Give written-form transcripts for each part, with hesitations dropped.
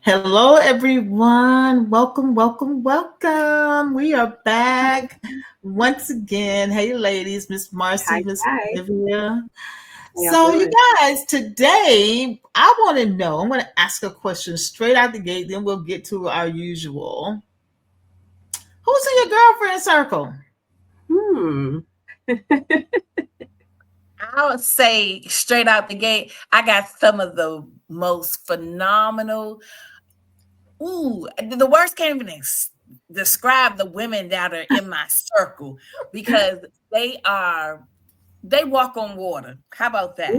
Hello, everyone. Welcome, welcome, welcome. We are back once again. Hey, ladies, Miss Marcy, Hi, Miss hi. Olivia. How y'all So, you doing? guys, today I want to know. I'm going to ask a question straight out the gate, then we'll get to our usual. Who's in your girlfriend circle? Hmm. I would say straight out the gate, I got some of the most phenomenal. The words can't even describe the women that are in my circle because they walk on water. How about that?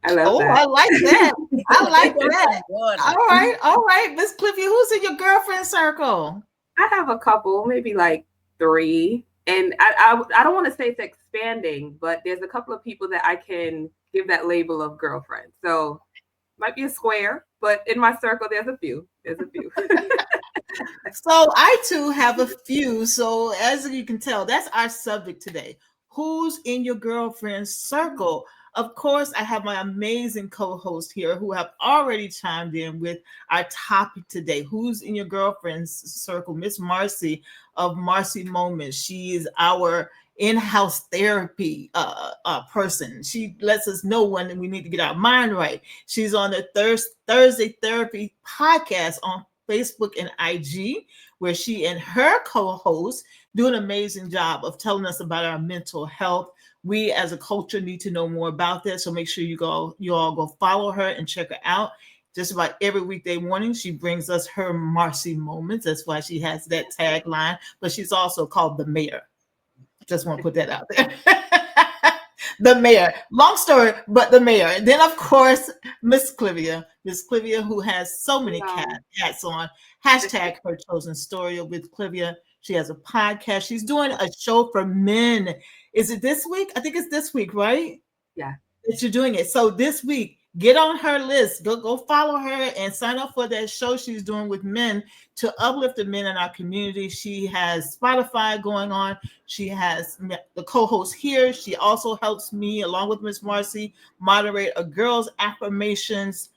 I love Oh, that. I like that. I They like walk that. on water. All right, Miss Cliffy, who's in your girlfriend circle? I have a couple, maybe like three, and I don't want to say it's expanding, but there's a couple of people that I can give that label of girlfriend. So might be a square, but in my circle, there's a few. There's a few. So I too have a few. So as you can tell, that's our subject today. Who's in your girlfriend's circle? Of course, I have my amazing co-host here who have already chimed in with our topic today. Who's in your girlfriend's circle? Miss Marcy of Marcy Moments. She is our in-house therapy person. She lets us know when we need to get our mind right. She's on the Thursday Therapy podcast on Facebook and IG, where she and her co-host do an amazing job of telling us about our mental health. We as a culture need to know more about that. So make sure you all go follow her and check her out. Just about every weekday morning, she brings us her Marcy moments. That's why she has that tagline, but she's also called the mayor. Just want to put that out there. The mayor. Long story, but the mayor. And then, of course, Miss Clivia, who has so many Wow. hats on. Hashtag her chosen story with Clivia. She has a podcast. She's doing a show for men. Is it this week? I think it's this week, right? Yeah. That you're doing it. So this week, get on her list. Go follow her and sign up for that show she's doing with men to uplift the men in our community. She has Spotify going on. She has the co-host here. She also helps me, along with Miss Marcy, moderate a girls' affirmations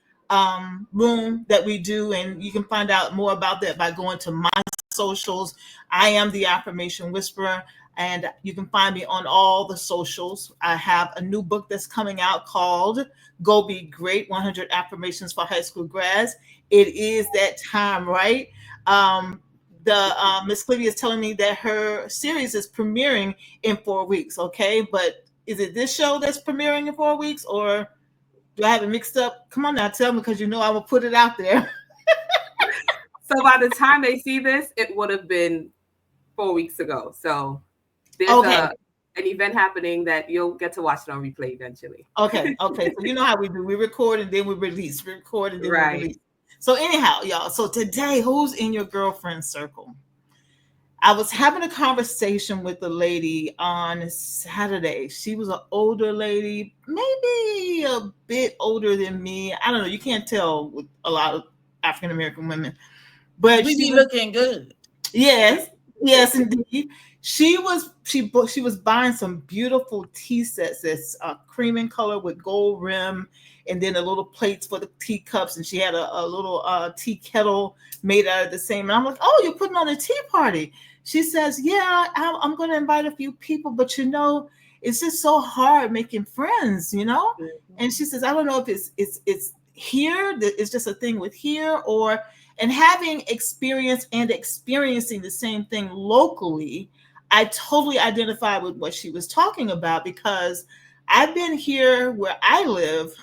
room that we do. And you can find out more about that by going to my socials. I am the Affirmation Whisperer, and you can find me on all the socials. I have a new book that's coming out called Go Be Great 100 Affirmations for High School Grads. It is that time, right? The Miss Clivia is telling me that her series is premiering in 4 weeks. Okay, but is it this show that's premiering in 4 weeks, or do I have it mixed up? Come on now, tell me, because you know I will put it out there. So by the time they see this, it would have been 4 weeks ago. So there's Okay, a an event happening that you'll get to watch it on replay eventually. okay. So you know how we do. We record and then we release. We record and then we Right. release. So anyhow, y'all. So today, who's in your girlfriend circle? I was having a conversation with a lady on Saturday. She was an older lady, maybe a bit older than me. I don't know. You can't tell with a lot of African American women, but We she be was, looking good. yes, yes, indeed. She was buying some beautiful tea sets that's cream in color with gold rim, and then a little plates for the teacups. And she had a little tea kettle made out of the same. And I'm like, oh, you're putting on a tea party? She says, yeah, I'm going to invite a few people, but it's just so hard making friends. Mhm. And she says, I don't know if it's here, that it's just a thing with here, or and having experience and experiencing the same thing locally, I totally identify with what she was talking about, because I've been here where I live.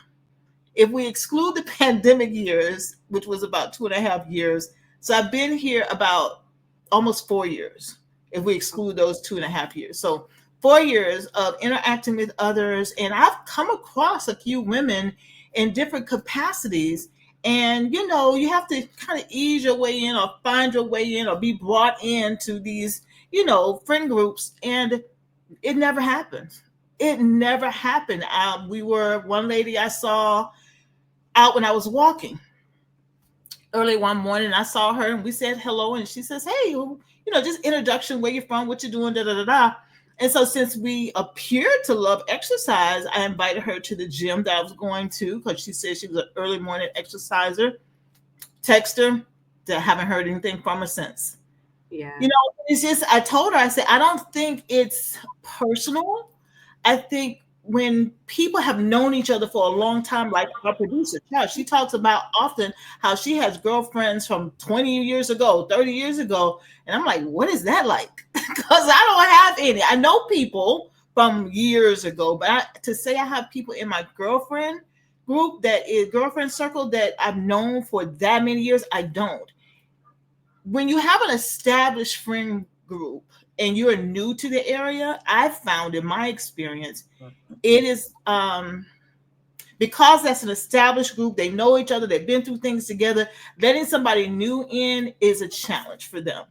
If we exclude the pandemic years, which was about 2.5 years, so I've been here about almost 4 years, if we exclude those 2.5 years. So 4 years of interacting with others, and I've come across a few women in different capacities. And you have to kind of ease your way in, or find your way in, or be brought into these, friend groups. And it never happened. It never happened. We were one lady I saw out when I was walking early one morning. I saw her and we said hello, and she says, "Hey, just introduction, where you're from, what you're doing, da da da da." And so, since we appeared to love exercise, I invited her to the gym that I was going to, because she said she was an early morning exerciser. text her, that I haven't heard anything from her since. Yeah. You know, it's just, I told her, I said, I don't think it's personal. I think when people have known each other for a long time, like our producer, Charles, she talks about often how she has girlfriends from 20 years ago, 30 years ago. And I'm like, what is that like? Because I don't have any. I know people from years ago, but to say I have people in my girlfriend group, that is girlfriend circle, that I've known for that many years, I don't. When you have an established friend group and you're new to the area, I've found in my experience, it is because that's an established group, they know each other, they've been through things together. Letting somebody new in is a challenge for them.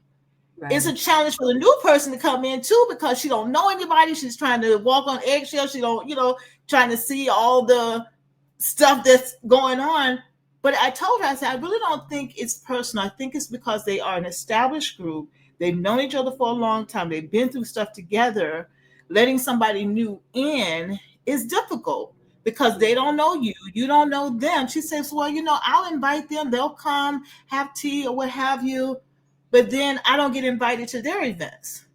It's Right. a challenge for the new person to come in too, because she don't know anybody. She's trying to walk on eggshells. She don't, trying to see all the stuff that's going on. But I told her, I said, I really don't think it's personal. I think it's because they are an established group. They've known each other for a long time. They've been through stuff together. Letting somebody new in is difficult because they don't know you. You don't know them. She says, well, I'll invite them. They'll come, have tea or what have you. But then I don't get invited to their events.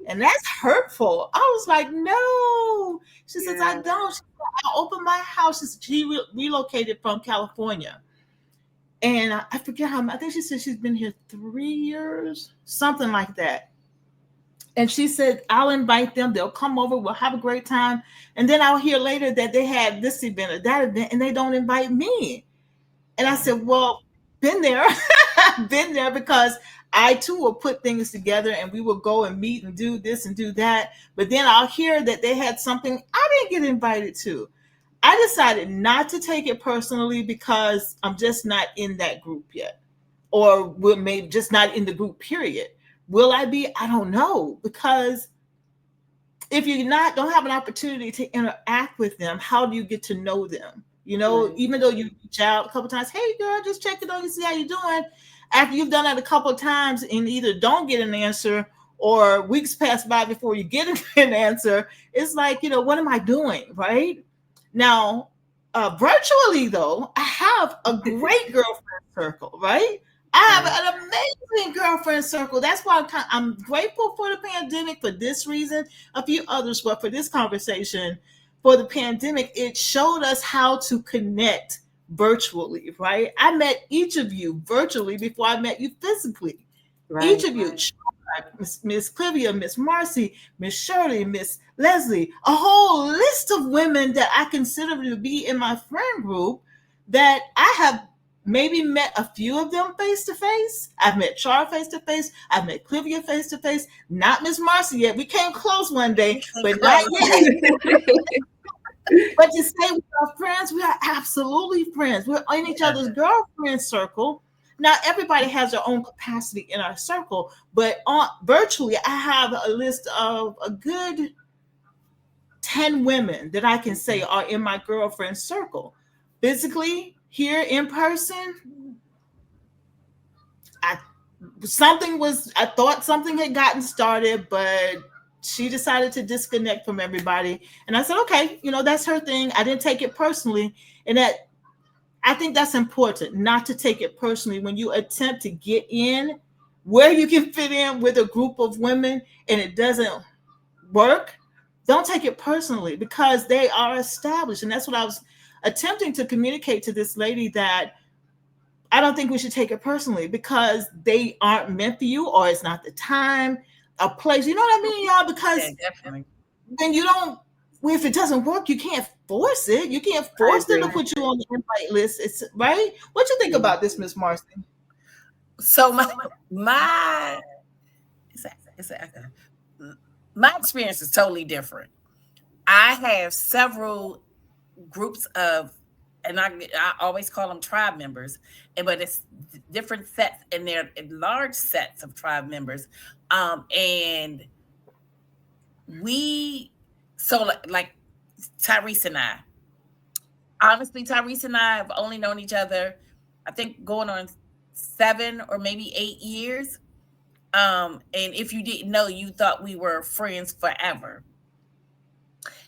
And that's hurtful. I was like, no. She says, I Yeah. don't. She said, I opened my house. She relocated from California. And I forget how, I think she said she's been here 3 years, something like that. And she said, I'll invite them. They'll come over. We'll have a great time. And then I'll hear later that they had this event or that event and they don't invite me. And I said, well, been there. Been there, because I too will put things together and we will go and meet and do this and do that. But then I'll hear that they had something I didn't get invited to. I decided not to take it personally because I'm just not in that group yet. Or will maybe just not in the group, period. Will I be? I don't know. Because if you not don't have an opportunity to interact with them, how do you get to know them? Right. Even though you reach out a couple times, hey girl, just checking on you, see how you doing. After you've done that a couple of times and either don't get an answer or weeks pass by before you get an answer, it's like, what am I doing? Right now, virtually though, I have a great girlfriend circle, right? I Right. have an amazing girlfriend circle. That's why I'm grateful for the pandemic for this reason, a few others, but for this conversation, for the pandemic, it showed us how to connect virtually, right? I met each of you virtually before I met you physically. Each Right. of you, Miss Clivia, Miss Marcy, Miss Shirley, Miss Leslie, a whole list of women that I consider to be in my friend group that I have maybe met a few of them face to face. I've met Char face to face. I've met Clivia face to face. Not Miss Marcy yet. We came close one day, but not Close. yet. But to say we are friends, we are absolutely friends. We're in each Yeah. other's girlfriend circle. Now, everybody has their own capacity in our circle, but on virtually, I have a list of a good 10 women that I can say are in my girlfriend circle. Physically, here in person, I I thought something had gotten started, but she decided to disconnect from everybody. And I said, okay, that's her thing. I didn't take it personally. And that I think that's important, not to take it personally when you attempt to get in where you can fit in with a group of women and it doesn't work. Don't take it personally because they are established. And that's what I was attempting to communicate to this lady, that I don't think we should take it personally because they aren't meant for you, or it's not the time, a place. You know what I mean, y'all? Yeah, Because definitely. then you don't, well, if it doesn't work, you can't force it. You can't I force them to agree. put you on the invite list. It's right. What you think Mhm. about this, Miss Marcy? So my it's a, it's a, my experience is totally different. I have several groups of, and I always call them tribe members, but it's different sets, and they're large sets of tribe members. And we, so like Tyrese and I, honestly, Tyrese and I have only known each other, I think going on 7 or maybe 8 years. And if you didn't know, you thought we were friends forever.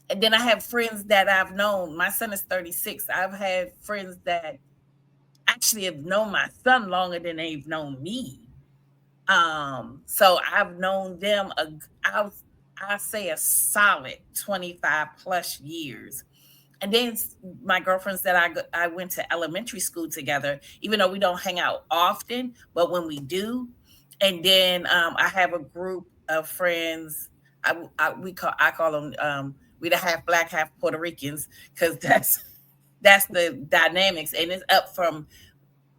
And then I have friends that I've known. My son is 36. I've had friends that actually have known my son longer than they've known me. So I've known them I say a solid 25 plus years. And then my girlfriends that I went to elementary school together, even though we don't hang out often, but when we do. And then I have a group of friends. I call them we the half black, half Puerto Ricans, because that's the dynamics, and it's up from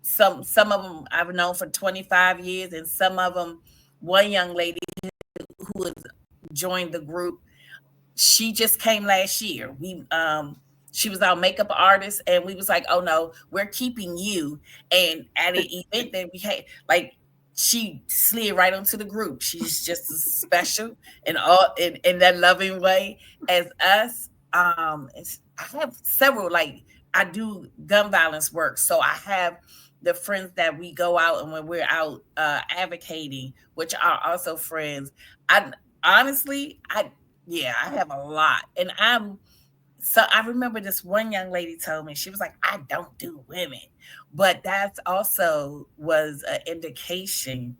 some of them I've known for 25 years, and some of them. One young lady who has joined the group, she just came last year. We she was our makeup artist, and we was like, oh no, we're keeping you. And at an event that we had, like, she slid right onto the group. She's just as special and all in that loving way as us. I have several, like, I do gun violence work, so I have the friends that we go out and when we're out advocating, which are also friends. I honestly, I have a lot. And I remember this one young lady told me, she was like, I don't do women. But that's also was an indication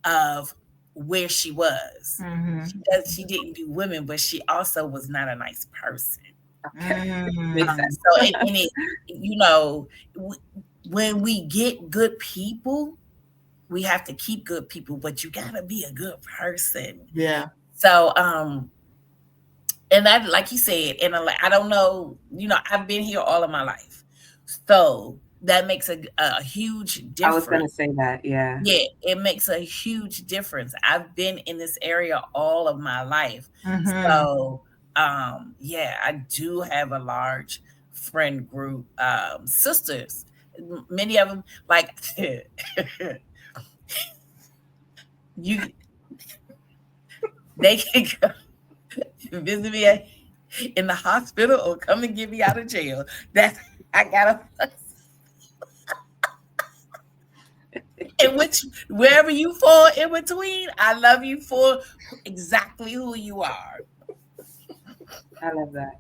of where she was. Mm-hmm. She didn't do women, but she also was not a nice person. Okay. Mm. Makes sense. So and it, you know, when we get good people, we have to keep good people, but you gotta be a good person. Yeah. So and that, like you said, and I don't know, I've been here all of my life, so that makes a huge I was gonna difference. say that, yeah. Yeah, it makes a huge difference. I've been in this area all of my life, Mm-hmm. so yeah, I do have a large friend group, sisters, many of them, like you, they can come visit me in the hospital or come and get me out of jail. That's I gotta in which wherever you fall in between, I love you for exactly who you are. I love that.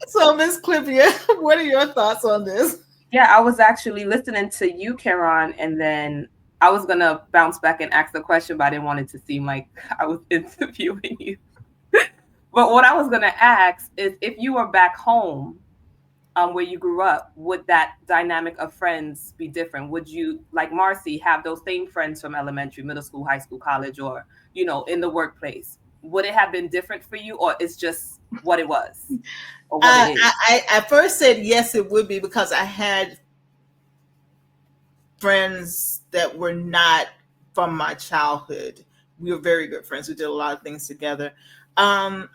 So, Miss Clippia, what are your thoughts on this? Yeah, I was actually listening to you, Karan, and then I was gonna bounce back and ask the question, but I didn't want it to seem like I was interviewing you. But what I was gonna ask is, if you were back home, where you grew up, would that dynamic of friends be different? Would you, like Marcy, have those same friends from elementary, middle school, high school, college, or in the workplace? Would it have been different for you, or it's just what it was, or what it is? I first said yes, it would be, because I had friends that were not from my childhood. We were very good friends. We did a lot of things together. I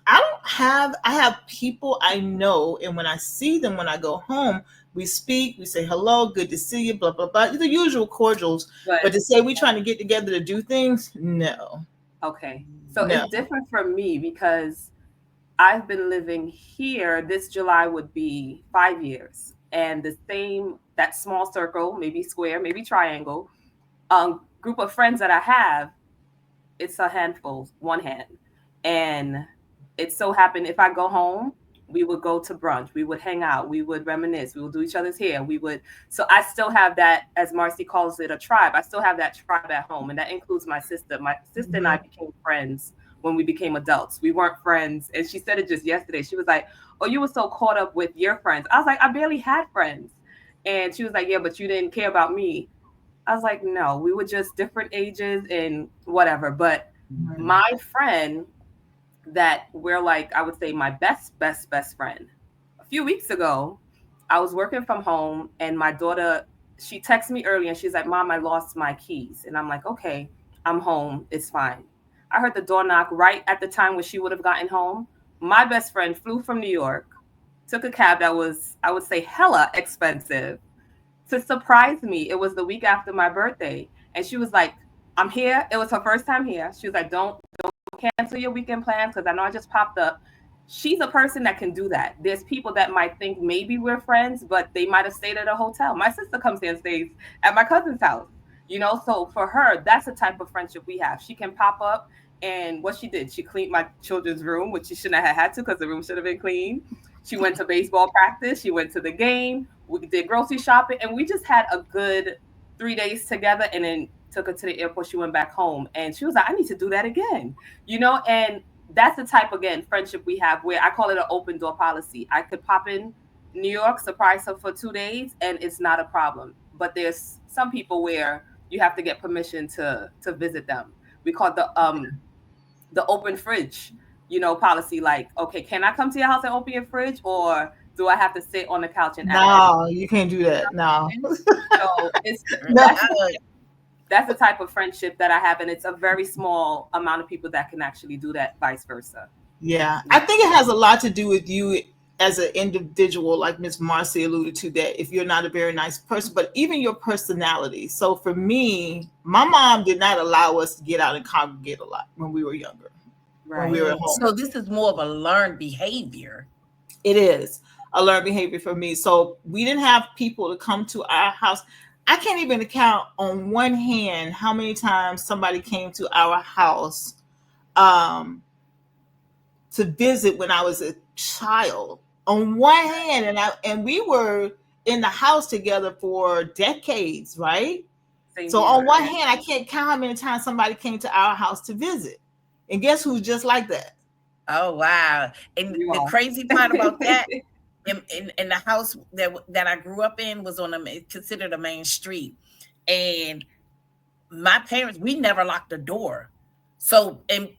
have people I know, and when I see them, when I go home, we speak, we say hello, good to see you, blah blah blah, the usual cordials. But But to say we trying to get together to do things, no, okay, so no. it's different for me because I've been living here. This July would be 5 years, and the same, that small circle, maybe square, maybe triangle, group of friends that I have, it's a handful, one hand. And it so happened, if I go home, we would go to brunch, we would hang out, we would reminisce, we would do each other's hair, we would. So I still have that, as Marcy calls it, a tribe. I still have that tribe at home, and that includes my sister. My sister and I Mhm. became friends when we became adults. We weren't friends, and she said it just yesterday. She was like, "Oh, you were so caught up with your friends." I was like, "I barely had friends." And she was like, "Yeah, but you didn't care about me." I was like, "No, we were just different ages and whatever." But Mhm. my friend, that we're like, I would say my best friend. A few weeks ago, I was working from home, and my daughter, she texted me early and she's like, "Mom, I lost my keys." And I'm like, "Okay, I'm home. It's fine." I heard the door knock right at the time when she would have gotten home. My best friend flew from New York, took a cab that was, I would say, hella expensive to surprise me. It was the week after my birthday. And she was like, "I'm here." It was her first time here. She was like, don't cancel your weekend plans because I know I just popped up. She's a person that can do that. There's people that might think maybe we're friends, but they might have stayed at a hotel. My sister comes here and stays at my cousin's house. So for her, that's the type of friendship we have. She can pop up, and what she did, she cleaned my children's room, which she shouldn't have had to because the room should have been clean. She went to baseball practice. She went to the game. We did grocery shopping, and we just had a good 3 days together. And then took her to the airport. She went back home, and she was like, "I need to do that again," And that's the type, again, friendship we have, where I call it an open door policy. I could pop in New York, surprise her for 2 days, and it's not a problem. But there's some people where you have to get permission to visit them. We call it the open fridge, policy. Like, okay, can I come to your house and open your fridge, or do I have to sit on the couch and act like No, you can't do that. No. so it's No. that's the type of friendship that I have, and it's a very small amount of people that can actually do that, vice versa. Yeah, I think it has a lot to do with you as an individual, like Miss Marcy alluded to, that if you're not a very nice person, but even your personality. So for me, my mom did not allow us to get out and congregate a lot when we were younger, when we were at home. So this is more of a learned behavior. It is a learned behavior for me. So we didn't have people to come to our house. I can't even count on one hand how many times somebody came to our house um, to visit when I was a child. On one hand, and we were in the house together for decades, right? Same So here. on one hand, I can't count how many times somebody came to our house to visit. And guess who's just like that? Oh wow! And You the are. crazy part about that, in the house that I grew up in was considered a main street, and my parents, we never locked the door. So and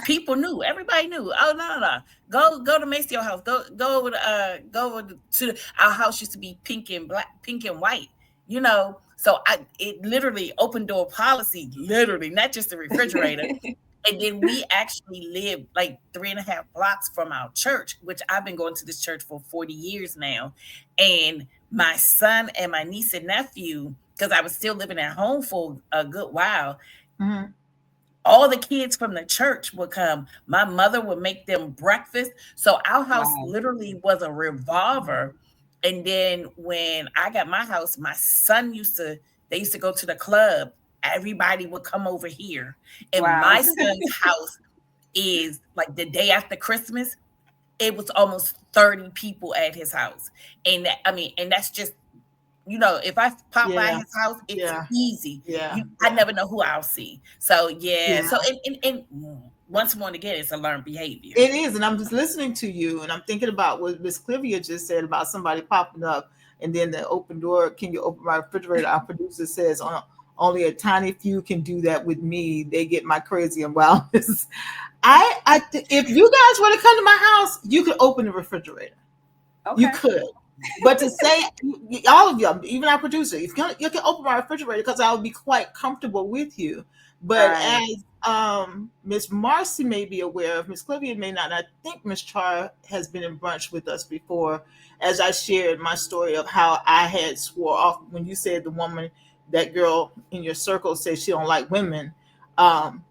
people knew, everybody knew. Oh no, go to Maceo house. Go over to our house used to be pink and black, pink and white. So it literally open door policy, literally not just the refrigerator. And then we actually lived like 3.5 blocks from our church, which I've been going to this church for 40 years now. And my son and my niece and nephew, because I was still living at home for a good while, Mhm. all the kids from the church would come. My mother would make them breakfast. So our house Wow. literally was a revolver. And then when I got my house, my son they used to go to the club. Everybody would come over here. And Wow. my son's house is like the day after Christmas, it was almost 30 people at his house. And and that's just, if I pop by Yeah, his house, it's yeah, easy. yeah, I never know who I'll see. So yeah. yeah. So and once more again, it's a learned behavior. It is, and I'm just listening to you, and I'm thinking about what Miss Clivia just said about somebody popping up, and then the open door. Can you open my refrigerator? Our producer says only a tiny few can do that with me. They get my crazy and wildness. If you guys were to come to my house, you could open the refrigerator. Okay. You could. But to say, all of you, even our producer, if you can open my refrigerator because I would be quite comfortable with you. But Right. as Miss Marcy may be aware of, Miss Clivia may not. And I think Miss Char has been in brunch with us before, as I shared my story of how I had swore off when you said the woman, that girl in your circle said she don't like women. Um,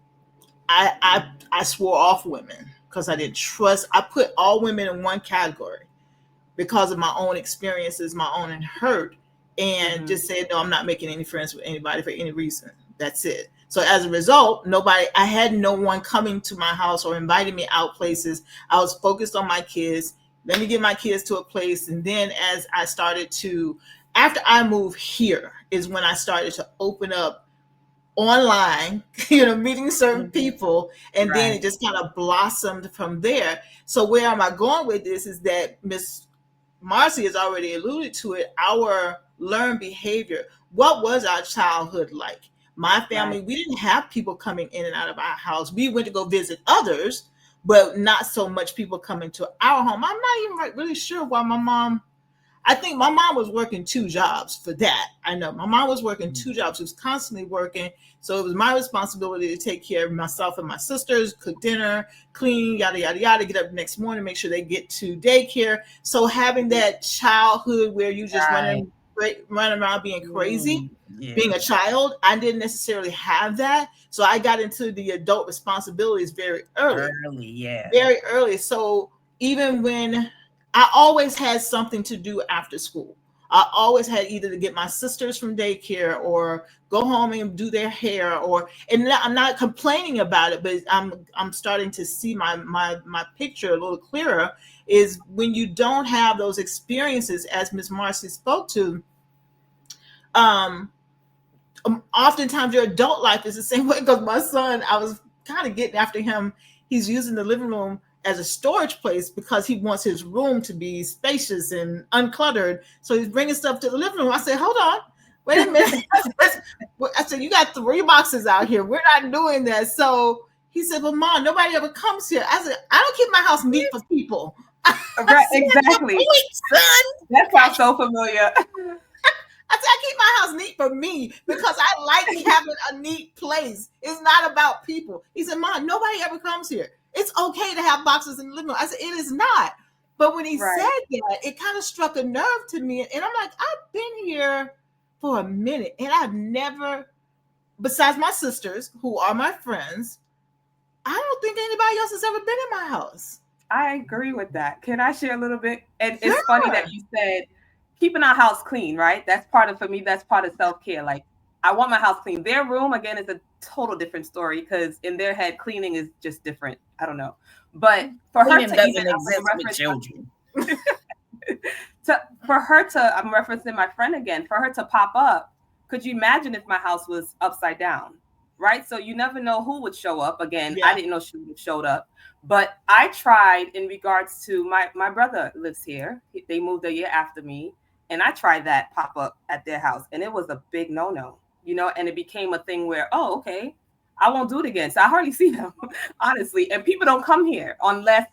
I swore off women because I didn't trust. I put all women in one category because of my own experiences, my own hurt, and Mhm. just said, no, I'm not making any friends with anybody for any reason. That's it. So as a result, I had no one coming to my house or inviting me out places. I was focused on my kids. Let me get my kids to a place. And then as I started after I moved here, is when I started to open up online, meeting certain Mhm. people, and then Right. it just kind of blossomed from there. So where am I going with this is that Miss Marcy has already alluded to it, our learned behavior. What was our childhood like? My Right. family, we didn't have people coming in and out of our house. We went to go visit others, but not so much people coming to our home. I'm not even really sure why I think my mom was working two jobs for that. I know my mom was working two jobs. She was constantly working. So it was my responsibility to take care of myself and my sisters, cook dinner, clean, yada, yada, yada, get up the next morning, make sure they get to daycare. So having that childhood where you just Right. running around being crazy, being Yeah. a child, I didn't necessarily have that. So I got into the adult responsibilities Early, yeah. very early. So even when I always had something to do after school, I always had either to get my sisters from daycare or go home and do their hair, I'm not complaining about it, but I'm starting to see my picture a little clearer. is when you don't have those experiences, as Miss Marcy spoke to, um, oftentimes your adult life is the same way. Because my son, I was kind of getting after him. He's using the living room as a storage place because he wants his room to be spacious and uncluttered. So he's bringing stuff to the living room. I said, hold on, wait a minute. I said, you got 3 boxes out here. We're not doing that. So he said, well, Mom, nobody ever comes here. I said, I don't keep my house neat for people. Right, exactly. Son. That sounds so familiar. I said, I keep my house neat for me because I like having a neat place. It's not about people. He said, Mom, nobody ever comes here. It's okay to have boxes in the living room. I said, it is not. But when he said that, it kind of struck a nerve to me. And I'm like, I've been here for a minute and I've never, besides my sisters, who are my friends, I don't think anybody else has ever been in my house. I agree with that. Can I share a little bit? And it's funny that you said keeping our house clean, right? That's part of, for me, that's part of self-care. Like, I want my house clean. Their room, again, is a total different story because in their head, cleaning is just different. I don't know. But for Cleaning her to doesn't even exist with children. For her to, I'm referencing my friend again, for her to pop up, could you imagine if my house was upside down? Right? So you never know who would show up. Again, I didn't know she would have showed up. But I tried in regards to my brother lives here. They moved a year after me. And I tried that pop up at their house. And it was a big no-no, you know, and it became a thing where, oh, okay, I won't do it again. So I hardly see them, honestly. And people don't come here unless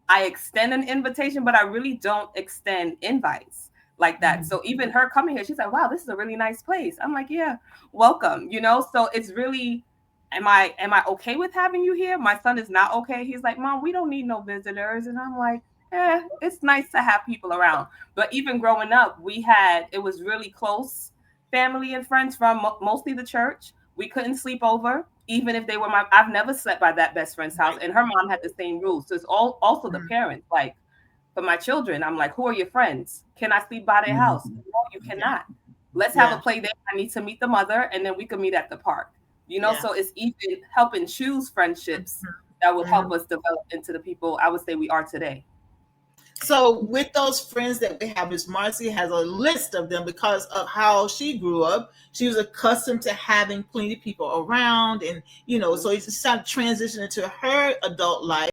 I extend an invitation, but I really don't extend invites like that. So even her coming here, she's like, wow, this is a really nice place. I'm like, yeah, welcome, you know? So it's really, am I okay with having you here? My son is not okay. He's like, Mom, we don't need no visitors. And I'm like, it's nice to have people around. But even growing up, it was really close family and friends from mostly the church. We couldn't sleep over, even if they were I've never slept by that best friend's house. And her mom had the same rules. So it's also the parents. Like, for my children, I'm like, who are your friends? Can I sleep by their house? No, you cannot. Let's have a play date. I need to meet the mother, and then we can meet at the park. You know, so it's even helping choose friendships that will help us develop into the people I would say we are today. So with those friends that we have, Miss Marcy has a list of them because of how she grew up. She was accustomed to having plenty of people around, and you know, so it's kind of transitioned into her adult life.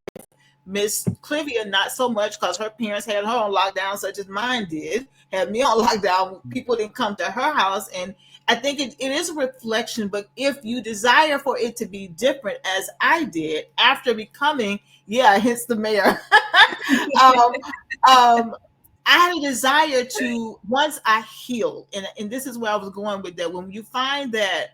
Miss Clivia, not so much because her parents had her on lockdown, such as mine did, had me on lockdown. People didn't come to her house. And I think it is a reflection, but if you desire for it to be different, as I did after becoming, hence the mayor, I had a desire to, once I healed, and this is where I was going with that, when you find that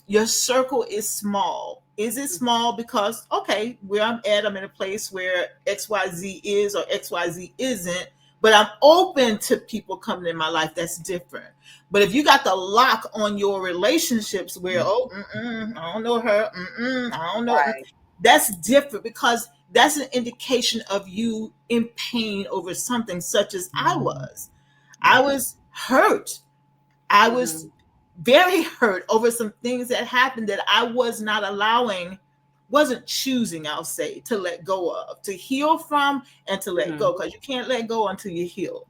your circle is small. Is it small because, okay, where I'm at, I'm in a place where XYZ is or XYZ isn't, but I'm open to people coming in my life that's different. But if you got the lock on your relationships where, I don't know her, I don't know, that's different because that's an indication of you in pain over something, such as I was. I was hurt. I was very hurt over some things that happened that I was not wasn't choosing, I'll say, to let go of, to heal from and to let go, because you can't let go until you heal.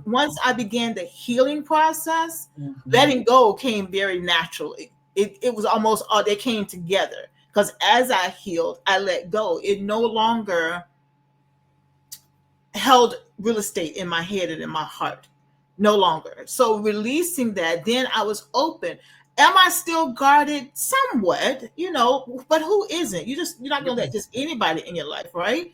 Once I began the healing process, letting go came very naturally. It was almost they came together because as I healed, I let go. It no longer held real estate in my head and in my heart. No longer. So releasing that, then I was open. Am I still guarded? Somewhat, you know, but who isn't? You're not gonna let just anybody in your life, right?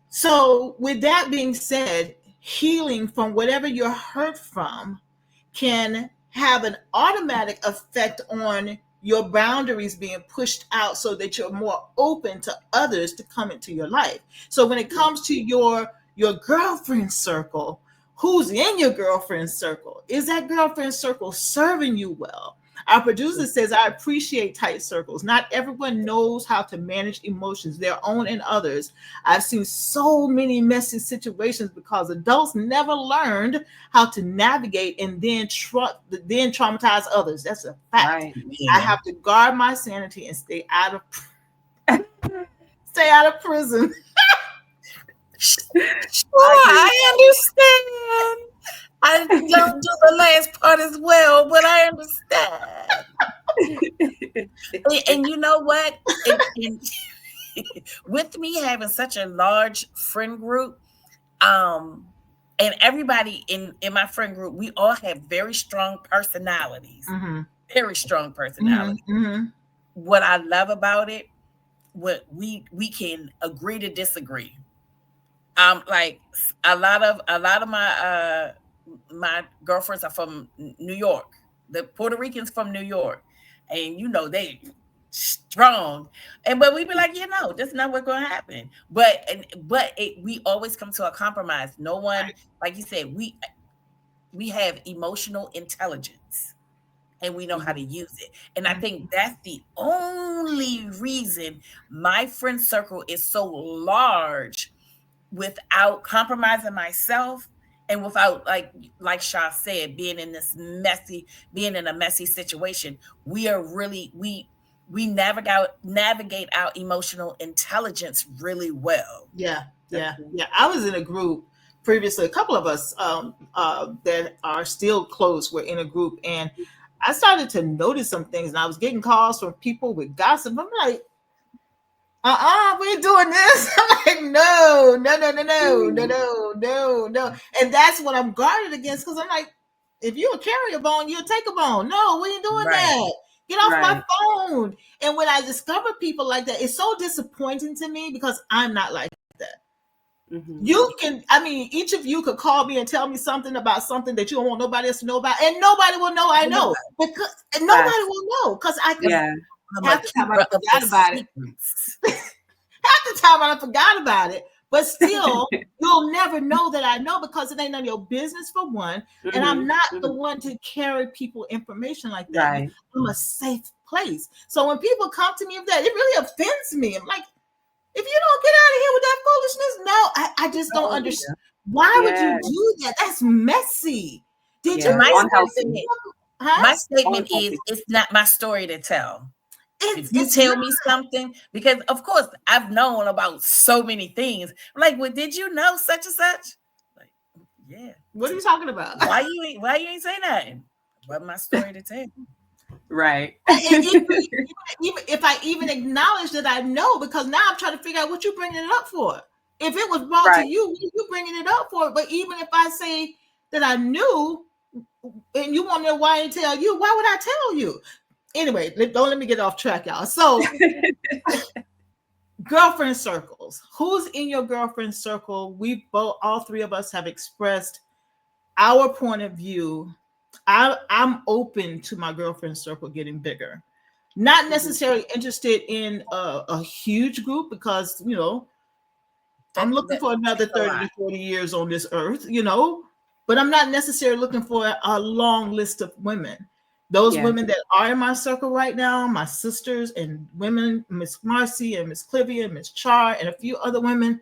So with that being said, healing from whatever you're hurt from can have an automatic effect on your boundaries being pushed out so that you're more open to others to come into your life. So when it comes to your girlfriend circle, who's in your girlfriend circle? Is that girlfriend circle serving you well? Our producer says, I appreciate tight circles. Not everyone knows how to manage emotions, their own and others. I've seen so many messy situations because adults never learned how to navigate and then traumatize others. That's a fact. Right. Yeah. I have to guard my sanity and stay out of prison. I understand. I don't do the last part as well, but I understand. And you know what? And with me having such a large friend group, and everybody in my friend group, we all have very strong personalities. Mm-hmm. Very strong Mm-hmm. personality. Mm-hmm. What I love about it, what we can agree to disagree. Like a lot of my girlfriends are from New York. The Puerto Ricans from New York, and they strong. And but we be like, that's not what's going to happen. But we always come to a compromise. No one, like you said, we have emotional intelligence and we know how to use it. And I think that's the only reason my friend circle is so large without compromising myself and without like Shaw said, being in a messy situation. We navigate our emotional intelligence really well. Yeah, yeah, yeah. I was in a group previously. A couple of us that are still close were in a group, and I started to notice some things. And I was getting calls from people with gossip. I'm like, we ain't doing this. I'm like, no, no, no, no, no, no, no, no, no. And that's what I'm guarded against because I'm like, if you a carry a bone, you'll take a bone. No, we ain't doing Right. that. Get off my Right. phone. And when I discover people like that, it's so disappointing to me because I'm not like that. You can, I mean, each of you could call me and tell me something about something that you don't want nobody else to know about, and nobody will know I know because and nobody will know because I can. Yeah. I'm Half a the time I keeper of forgot the about it. secrets. Half the time I forgot about it, but still, you'll never know that I know because it ain't none of your business for one, and I'm not the one to carry people information like that. Right. I'm a safe place. So when people come to me with that, it really offends me. I'm like, if you don't get out of here with that foolishness, no, I just don't understand. Why would you do that? That's messy. Did you My know statement, huh? my statement is, it's not my story to tell. If you tell me something, because of course I've known about so many things. I'm like, well, did you know such and such? Like, yeah. What are you talking about? Why you ain't say nothing? What my story to tell? Right. even if I even acknowledge that I know, because now I'm trying to figure out what you're bringing it up for. If it was brought to you, what are you bringing it up for? But even if I say that I knew, and you want to know why I tell you, why would I tell you? Anyway, don't let me get off track, y'all. So, girlfriend circles. Who's in your girlfriend circle? All three of us have expressed our point of view. I'm open to my girlfriend circle getting bigger. Not necessarily interested in a huge group because, I'm looking for another 30 to 40 years on this earth, but I'm not necessarily looking for a long list of women. Those women that are in my circle right now, my sisters and women, Miss Marcy and Miss Clivia and Miss H.E.R. and a few other women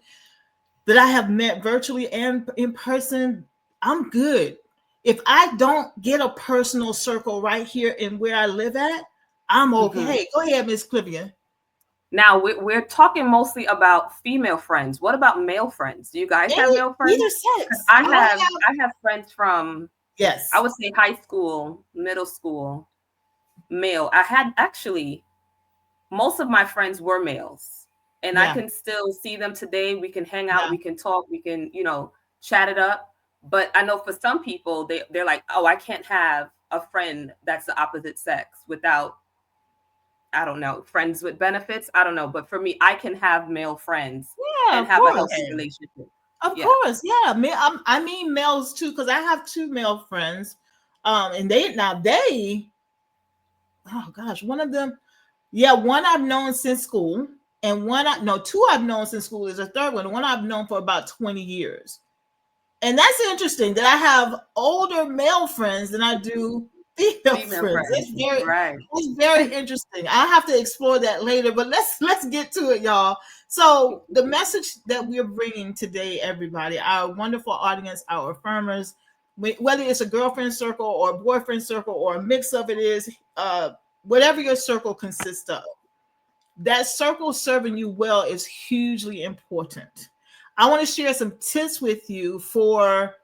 that I have met virtually and in person, I'm good. If I don't get a personal circle right here in where I live at, I'm okay. Go ahead, Miss Clivia. Now we're talking mostly about female friends. What about male friends? Do you guys have male friends? Either sex. I have friends from, yes, I would say high school, middle school, male. I had actually, most of my friends were males, and I can still see them today. We can hang out, we can talk, we can, chat it up. But I know for some people, they're like, oh, I can't have a friend that's the opposite sex without, I don't know, friends with benefits. I don't know. But for me, I can have male friends and have a healthy relationship. Of course. Yeah. I mean males too, because I have two male friends. And oh gosh, one of them, one I've known since school, and two I've known since school is a third one. One I've known for about 20 years. And that's interesting that I have older male friends than I do female friends. It's very interesting. I have to explore that later, but let's get to it, y'all. So the message that we're bringing today, everybody, our wonderful audience, our affirmers, whether it's a girlfriend circle or a boyfriend circle or a mix of it is, whatever your circle consists of, that circle serving you well is hugely important. I want to share some tips with you for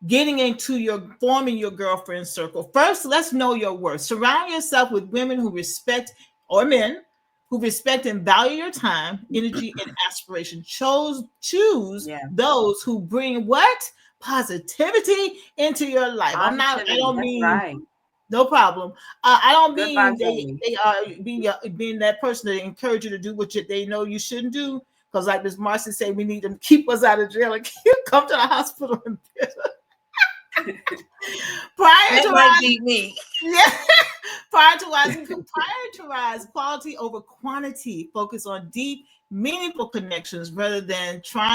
getting into forming your girlfriend circle. First, let's know your worth. Surround yourself with women who respect, or men who respect and value your time, energy, and aspiration. Choose Yeah. those who bring what? Positivity into your life. I Positivity. don't That's mean, right. no problem. I don't Good mean vibes they only. they are being that person that encourage you to do what they know you shouldn't do. Because like Miss Marcy said, we need them to keep us out of jail and come to the hospital and That might be me. yeah. Prioritize quality over quantity. Focus on deep, meaningful connections rather than trying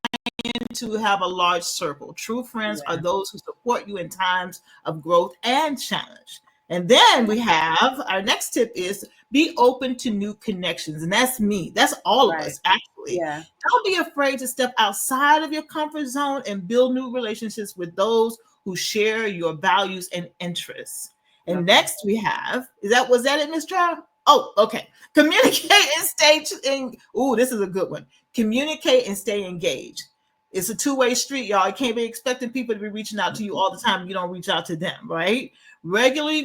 to have a large circle. True friends are Yeah. those who support you in times of growth and challenge. And then we have our next tip is be open to new connections. And that's me. That's all of Right. us, actually. Yeah. Don't be afraid to step outside of your comfort zone and build new relationships with those who share your values and interests. And Okay. next we have, was that it, Miss Trial? Oh, okay. Communicate and stay in. Ooh, this is a good one. Communicate and stay engaged. It's a two-way street, y'all. You can't be expecting people to be reaching out to you all the time. You don't reach out to them, right? Regularly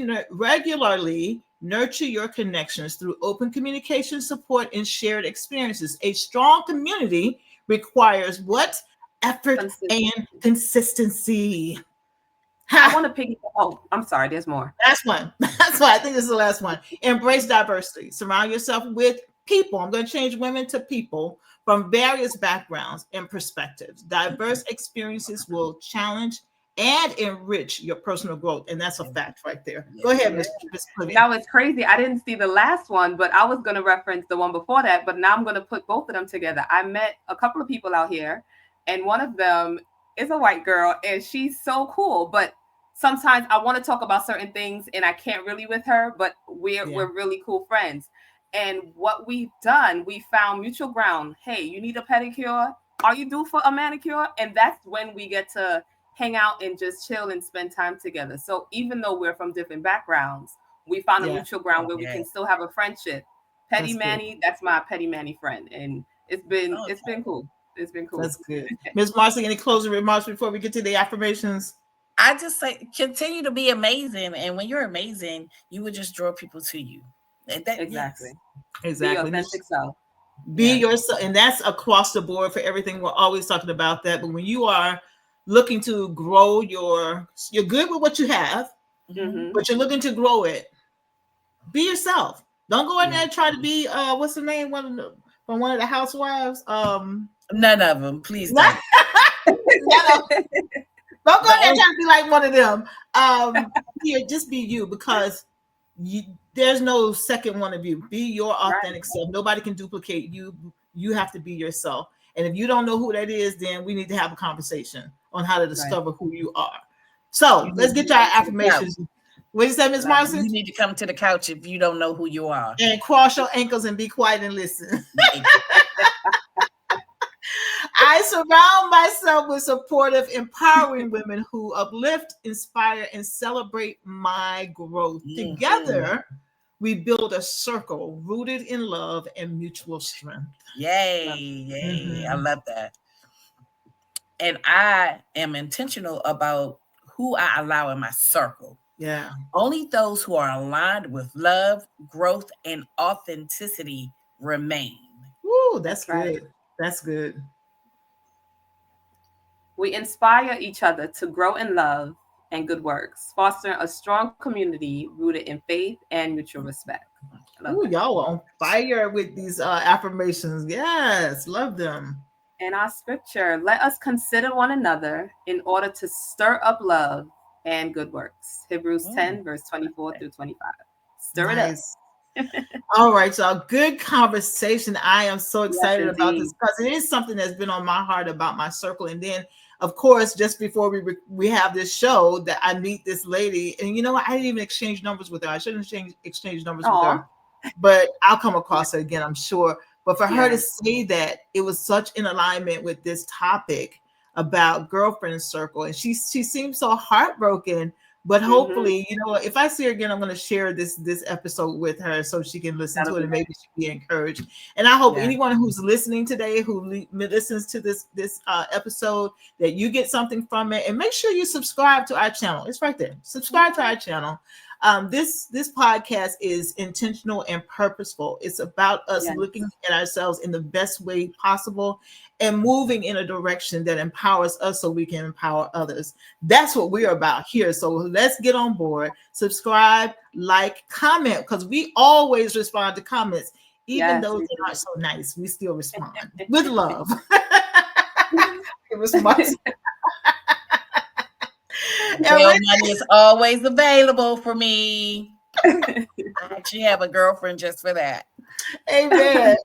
nurture your connections through open communication, support, and shared experiences. A strong community requires what? Effort and consistency. I Ha! want to piggy. Oh, I'm sorry. There's more. Last one. That's why I think this is the last one. Embrace diversity. Surround yourself with people. I'm going to change women to people from various backgrounds and perspectives. Diverse experiences will challenge and enrich your personal growth. And that's a fact right there. Go ahead, Yeah. Miss Clivian. Now it's crazy. I didn't see the last one, but I was going to reference the one before that. But now I'm going to put both of them together. I met a couple of people out here, and one of them is a white girl, and she's so cool. But sometimes I want to talk about certain things, and I can't really with her. But we're really cool friends. And what we've done, we found mutual ground. Hey, you need a pedicure? Are you due for a manicure? And that's when we get to hang out and just chill and spend time together. So even though we're from different backgrounds, we found a mutual ground where we can still have a friendship. Petty Manny, that's my Petty Manny friend, and it's been cool. It's been cool. That's good. Ms. Marcy, any closing remarks before we get to the affirmations? I just say continue to be amazing, and when you're amazing, you would just draw people to you. Exactly. Exactly. Be your authentic self. Be yourself, and that's across the board for everything. We're always talking about that. But when you are looking to grow you're good with what you have, but you're looking to grow it, be yourself. Don't go in there and try to be what's the name from one of the housewives. None of them, please don't. Don't go in there and try to be like one of them. Just be you, because there's no second one of you. Be your authentic self. Nobody can duplicate you. You have to be yourself. And if you don't know who that is, then we need to have a conversation on how to discover who you are. So let's get to our affirmations. What did you say, Ms. Marcy? You need to come to the couch if you don't know who you are. And cross your ankles and be quiet and listen. I surround myself with supportive, empowering women who uplift, inspire, and celebrate my growth. Together, we build a circle rooted in love and mutual strength. Yay. I love that. And I am intentional about who I allow in my circle. Yeah. Only those who are aligned with love, growth, and authenticity remain. Woo, that's good. That's good. We inspire each other to grow in love and good works, fostering a strong community rooted in faith and mutual respect. Ooh, y'all are on fire with these affirmations. Yes, love them. In our scripture, let us consider one another in order to stir up love and good works. Hebrews 10, verse 24 through 25. Stir it up. All right, y'all. Good conversation. I am so excited about this because it is something that's been on my heart about my circle. And then, of course, just before we have this show, that I meet this lady, and you know what? I didn't even exchange numbers with her. I shouldn't exchange numbers with her, but I'll come across her again, I'm sure. But for her to say that it was such in alignment with this topic about girlfriend circle, and she seemed so heartbroken But Mm-hmm. hopefully, if I see her again, I'm going to share this episode with her so she can listen That'll to it be and nice. maybe she'll be encouraged. And I hope Yeah. anyone who's listening today, who listens to this episode, that you get something from it. And make sure you subscribe to our channel. It's right there. Subscribe to our channel. This podcast is intentional and purposeful. It's about us Yes. looking at ourselves in the best way possible and moving in a direction that empowers us so we can empower others. That's what we're about here. So let's get on board. Subscribe, like, comment, because we always respond to comments, even Yes, those we that do. aren't so nice. We still respond with love. It was my and Bail with money is always available for me. I actually have a girlfriend just for that. amen.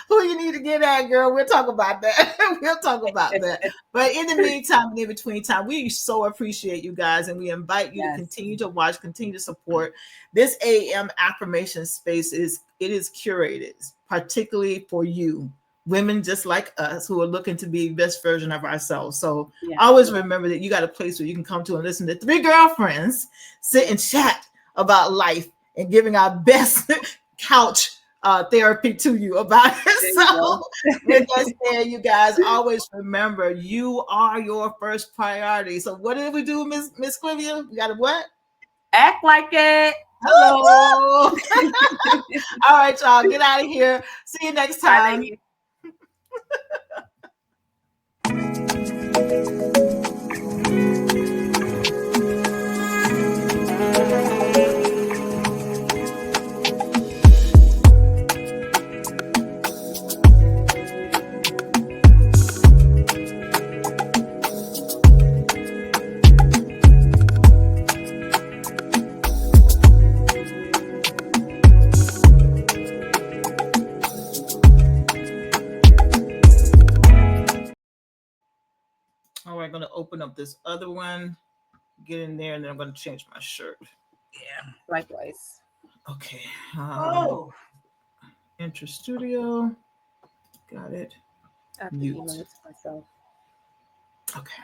Who you need to get at, girl? We'll talk about that. We'll talk about that. But in the meantime, and in between time, we so appreciate you guys, and we invite you to Yes. continue to watch, continue to support this AM affirmation space. It is curated particularly for you, women just like us who are looking to be best version of ourselves. So Yes. always remember that you got a place where you can come to and listen to three girlfriends sit and chat about life and giving our best couch therapy to you about There it. you So, go. with that said, you guys always remember you are your first priority. So, what did we do, Miss Clivia? We got to what? Act like it. Hello. All right, y'all, get out of here. See you next Bye, time. ladies. All right, I'm going to open up this other one, get in there, and then I'm going to change my shirt. Yeah. Likewise. Okay. Oh. Enter studio. Got it. I have to Mute. email it to myself. Okay.